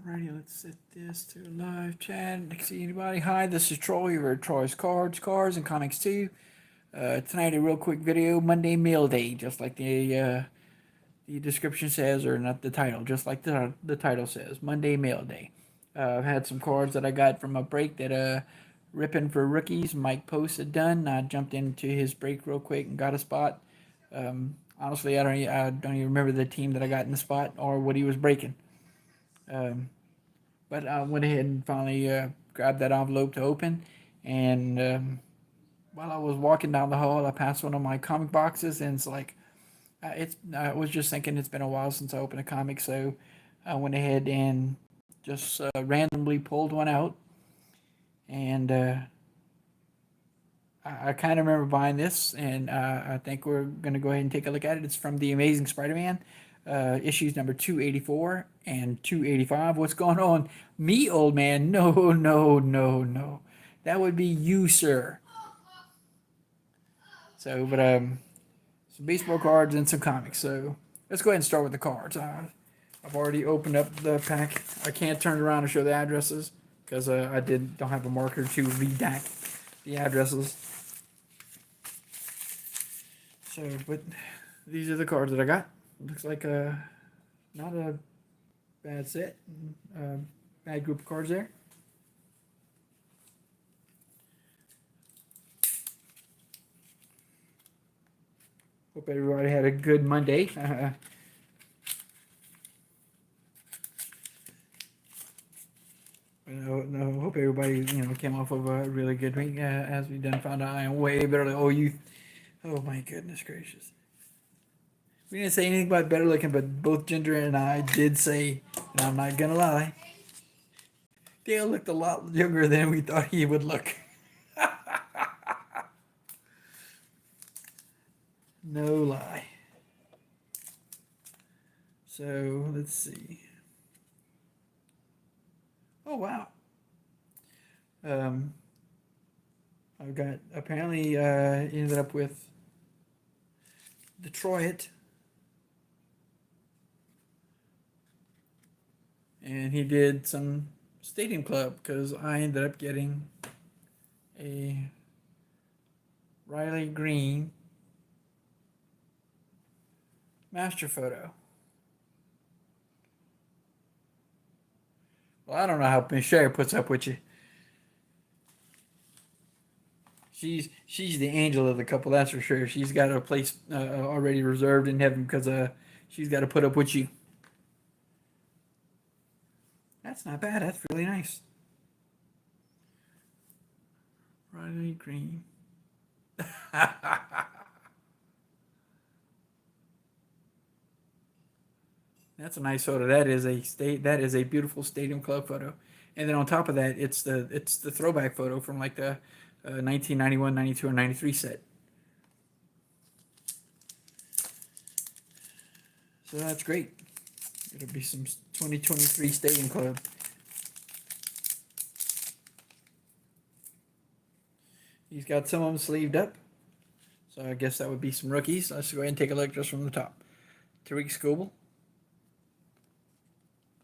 Alrighty, let's set this to live chat. Next to anybody. Hi, this is Troy over at Troy's Cars, and Comics 2. Tonight, a real quick video. Monday Mail Day, just like the description says, or not the title, just like the title says. Monday Mail Day. I've had some cards that I got from a break that ripping for rookies. Mike Post had done. I jumped into his break real quick and got a spot. Honestly, I don't even remember the team that I got in the spot or what he was breaking. But I went ahead and finally grabbed that envelope to open. And while I was walking down the hall, I passed one of my comic boxes, and it's like, I was just thinking it's been a while since I opened a comic, so I went ahead and just randomly pulled one out. And I kind of remember buying this, and I think we're going to go ahead and take a look at it. It's from the Amazing Spider-Man. Issues number 284 and 285. What's going on? Me, old man? No, no, no, no. That would be you, sir. So, but some baseball cards and some comics. So let's go ahead and start with the cards. I've already opened up the pack. I can't turn it around and show the addresses because I don't have a marker to redact the addresses. So, but these are the cards that I got. Looks like not a bad set, bad group of cards there. Hope everybody had a good Monday. I hope everybody came off of a really good week. As we done found out, I am way better. Oh my goodness gracious. We didn't say anything about better looking, but both Ginger and I did say, and I'm not gonna lie, Dale looked a lot younger than we thought he would look. No lie. So let's see. Oh wow. I've got apparently ended up with Detroit. And he did some Stadium Club because I ended up getting a Riley Green master photo. Well, I don't know how Michelle puts up with you. She's the angel of the couple, that's for sure. She's got a place already reserved in heaven because she's got to put up with you. That's not bad. That's really nice. Riley Green. That's a nice photo. That is a beautiful Stadium Club photo. And then on top of that, it's the throwback photo from like the 1991, 92, or 93 set. So that's great. It'll be some 2023 Stadium Club. He's got some of them sleeved up. So I guess that would be some rookies. Let's go ahead and take a look just from the top. Tariq Scoble,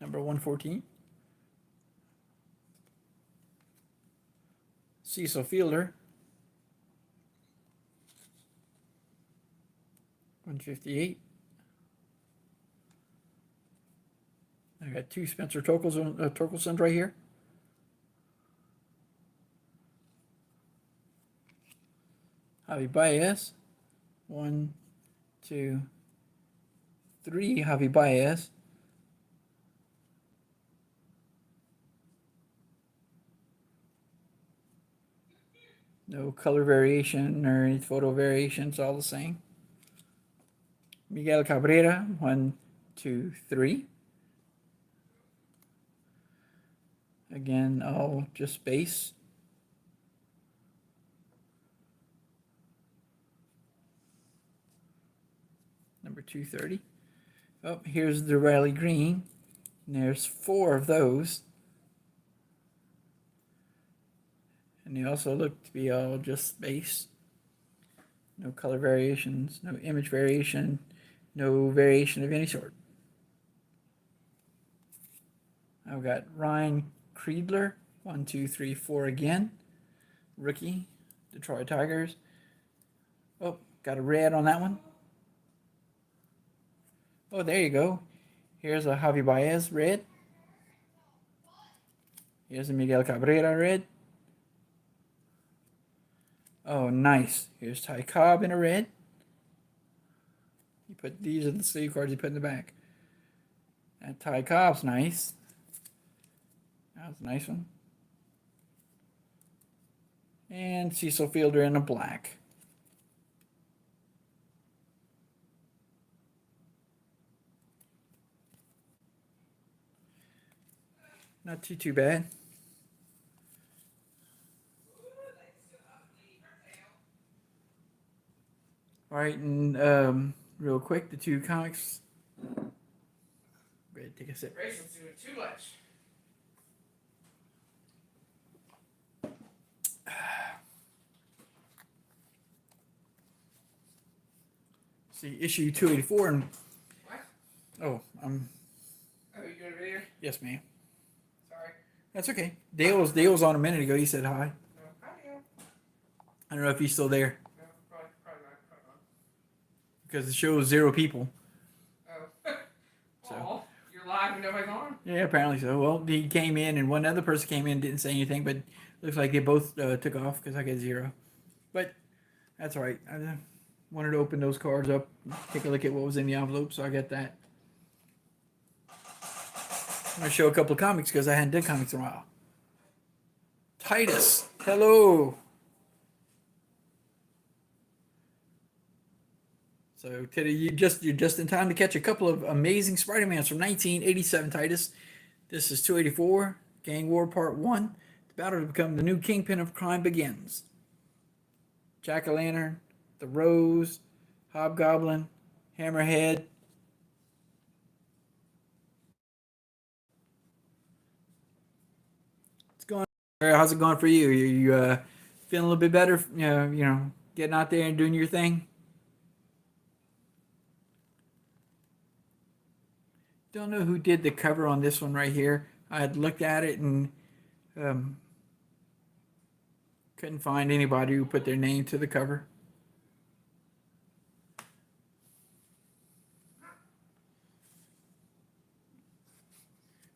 number 114. Cecil Fielder, 158. I got two Spencer Torkelsons right here. Javi Baez, 1, 2, 3. Javi Baez. No color variation or any photo variation. It's all the same. Miguel Cabrera, 1, 2, 3. Again, all just base. Number 230. Oh, here's the Riley Green. And there's 4 of those. And they also look to be all just base. No color variations, no image variation, no variation of any sort. I've got Ryan Creedler, 1, 2, 3, 4 again. Rookie, Detroit Tigers. Oh, got a red on that one. Oh, there you go. Here's a Javi Baez red. Here's a Miguel Cabrera red. Oh, nice. Here's Ty Cobb in a red. These are the sleeve cards you put in the back. That Ty Cobb's nice. That was a nice one. And Cecil Fielder in a black. Not too bad. All right, and real quick, the two comics. Ready to take a sip. Grayson's doing too much. See, issue 284 and What? oh, Oh, you doing a video? yes, ma'am. Sorry. That's okay. Dale was on a minute ago. He said hi. No, hi, Dale. I don't know if he's still there No, probably not. because the show is 0 people. Oh. So. Aw, you're live and nobody's on? Yeah, apparently so. Well, he came in and one other person came in, didn't say anything, but looks like they both took off because I got 0. But that's all right. I wanted to open those cards up, take a look at what was in the envelope, so I got that. I'm going to show a couple of comics because I hadn't done comics in a while. Titus, hello. So today you're just in time to catch a couple of Amazing Spider-Mans from 1987, Titus. This is 284, Gang War Part 1. The battle to become the new kingpin of crime begins. Jack-o'-lantern, the Rose, Hobgoblin, Hammerhead. It's going. How's it going for you? You feeling a little bit better? You know, getting out there and doing your thing. Don't know who did the cover on this one right here. I had looked at it and couldn't find anybody who put their name to the cover.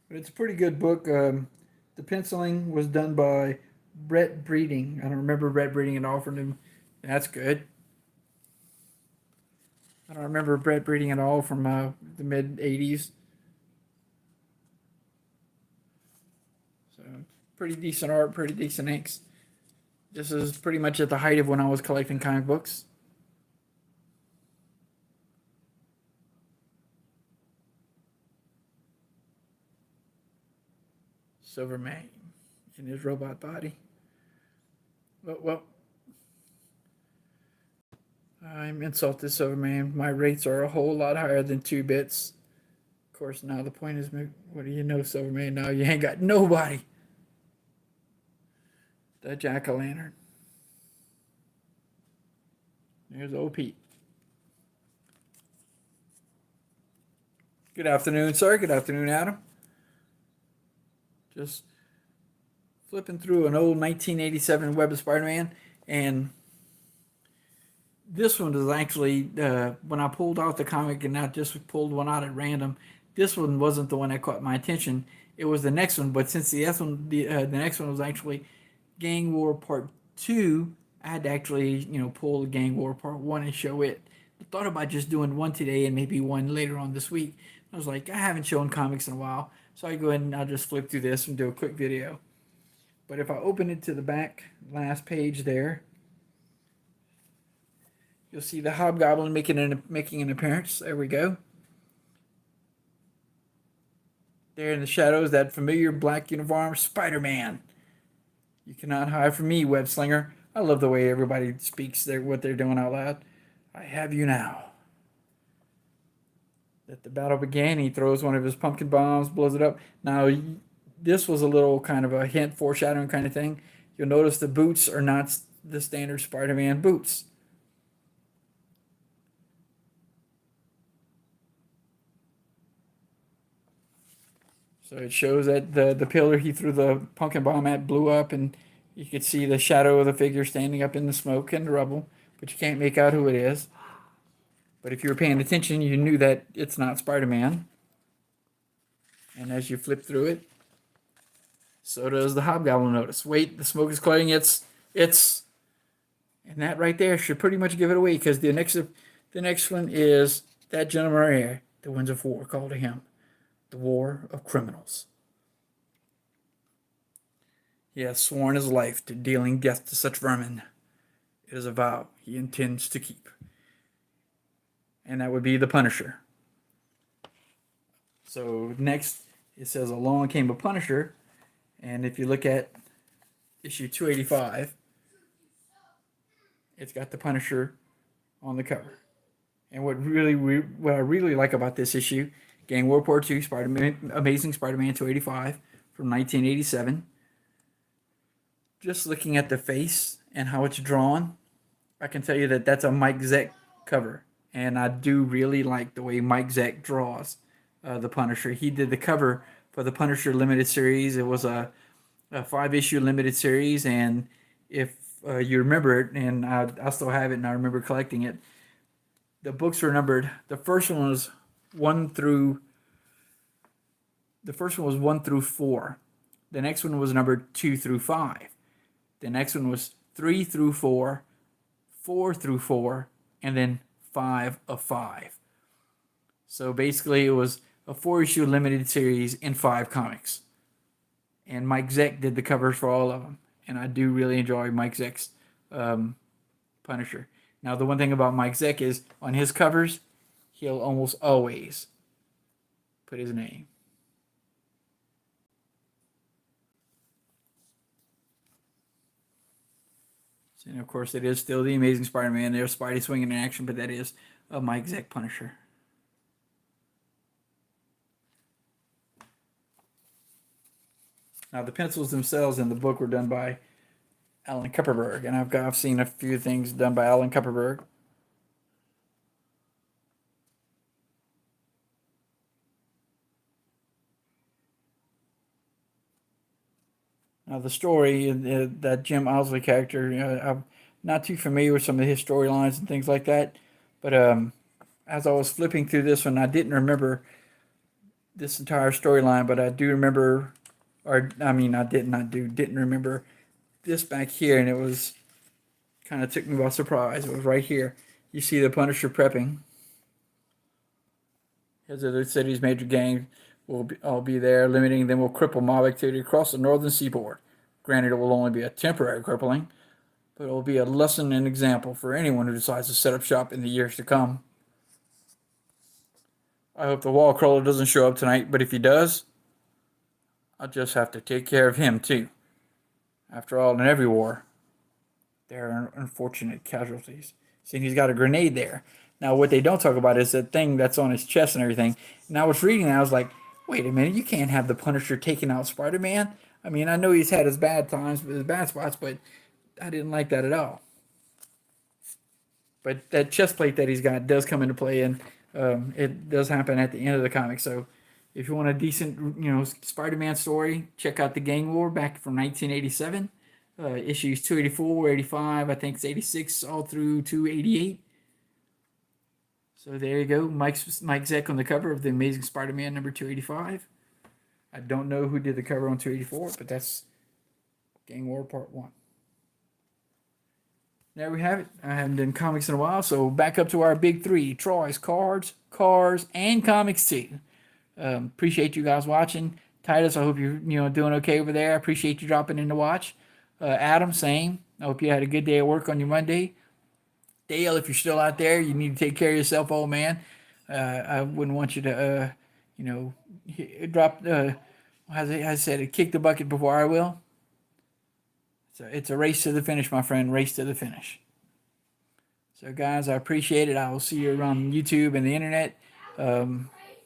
But it's a pretty good book. The penciling was done by Brett Breeding. I don't remember Brett Breeding at all from him. That's good. I don't remember Brett Breeding at all from the mid-'80s. So pretty decent art, pretty decent inks. This is pretty much at the height of when I was collecting comic books. Silverman in his robot body. Well, I'm insulted, Silverman. My rates are a whole lot higher than 2 bits. Of course, now the point is, what do you know, Silverman? Now you ain't got nobody. The Jack-o'-lantern. There's old Pete. Good afternoon, sir. Good afternoon, Adam. Just flipping through an old 1987 Web of Spider-Man, and this one was actually, when I pulled out the comic and not just pulled one out at random, this one wasn't the one that caught my attention. It was the next one, but since the next one was actually Gang War Part 2, I had to actually, pull the Gang War Part 1 and show it. I thought about just doing one today and maybe one later on this week. I was like, I haven't shown comics in a while, so I go ahead and I'll just flip through this and do a quick video. But if I open it to the back, last page there, you'll see the Hobgoblin making an appearance. There we go. There in the shadows, that familiar black uniform, Spider-Man. You cannot hide from me, web slinger. I love the way everybody speaks what they're doing out loud. I have you now. That the battle began, he throws one of his pumpkin bombs, blows it up. Now, this was a little kind of a hint, foreshadowing kind of thing. You'll notice the boots are not the standard Spider-Man boots. So it shows that the pillar he threw the pumpkin bomb at blew up, and you could see the shadow of the figure standing up in the smoke and the rubble, but you can't make out who it is. But if you were paying attention, you knew that it's not Spider-Man. And as you flip through it, so does the Hobgoblin notice. Wait, the smoke is clearing. It's, and that right there should pretty much give it away, because the next one is that gentleman right here, the Winds of War, called to him, the War of Criminals. He has sworn his life to dealing death to such vermin. It is a vow he intends to keep. And that would be the Punisher. So next, it says, along came a Punisher. And if you look at issue 285, it's got the Punisher on the cover. And what I really like about this issue, again, World War II, Amazing Spider-Man 285 from 1987. Just looking at the face and how it's drawn, I can tell you that that's a Mike Zeck cover. And I do really like the way Mike Zeck draws the Punisher. He did the cover for the Punisher limited series. It was a 5-issue limited series, and if you remember it, and I still have it, and I remember collecting it, the books were numbered. The first one was 1 through 4. The next one was numbered 2 through 5. The next one was 3 through 4, 4 through 4, and then 5 of 5. So basically, it was a 4-issue limited series in 5 comics. And Mike Zeck did the covers for all of them. And I do really enjoy Mike Zeck's Punisher. Now, the one thing about Mike Zeck is, on his covers, he'll almost always put his name. And of course, it is still the Amazing Spider-Man. There's Spidey swinging in action, but that is a Mike Zeck Punisher. Now, the pencils themselves in the book were done by Alan Kupperberg, and I've seen a few things done by Alan Kupperberg. Now, the story, that Jim Owsley character, I'm not too familiar with some of his storylines and things like that. But as I was flipping through this one, I didn't remember this entire storyline, but I do remember, didn't remember this back here, and it was kind of took me by surprise. It was right here. You see the Punisher prepping. As other cities, major gangs will all be there. Limiting them will cripple mob activity across the northern seaboard. Granted, it will only be a temporary crippling, but it will be a lesson and example for anyone who decides to set up shop in the years to come. I hope the wall crawler doesn't show up tonight, but if he does, I'll just have to take care of him too. After all, in every war, there are unfortunate casualties. See, he's got a grenade there. Now, what they don't talk about is that thing that's on his chest and everything. And I was reading that, I was like, wait a minute, you can't have the Punisher taking out Spider-Man. I mean, I know he's had his bad times, his bad spots, but I didn't like that at all. But that chest plate that he's got does come into play, and it does happen at the end of the comic. So if you want a decent, Spider-Man story, check out the Gang War back from 1987. Issues 284, 85, I think it's 86, all through 288. So there you go, Mike Zeck on the cover of the Amazing Spider-Man number 285. I don't know who did the cover on 284, but that's Gang War Part 1. There we have it. I haven't done comics in a while, so back up to our big three: Troy's Cards, Cars, and Comics too. Appreciate you guys watching. Titus, I hope you're doing okay over there. I appreciate you dropping in to watch. Adam, same. I hope you had a good day at work on your Monday. Dale, if you're still out there, you need to take care of yourself, old man. I wouldn't want you to, drop, as I said, kick the bucket before I will. So it's a race to the finish, my friend, race to the finish. So, guys, I appreciate it. I will see you around YouTube and the internet.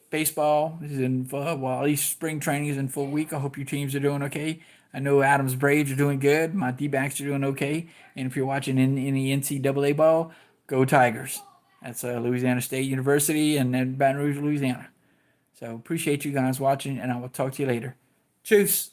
Baseball is in, at least spring training is in full week. I hope your teams are doing okay. I know Adams Braves are doing good. My D-backs are doing okay. And if you're watching in the NCAA ball, go Tigers. That's Louisiana State University and then Baton Rouge, Louisiana. So appreciate you guys watching, and I will talk to you later. Cheers.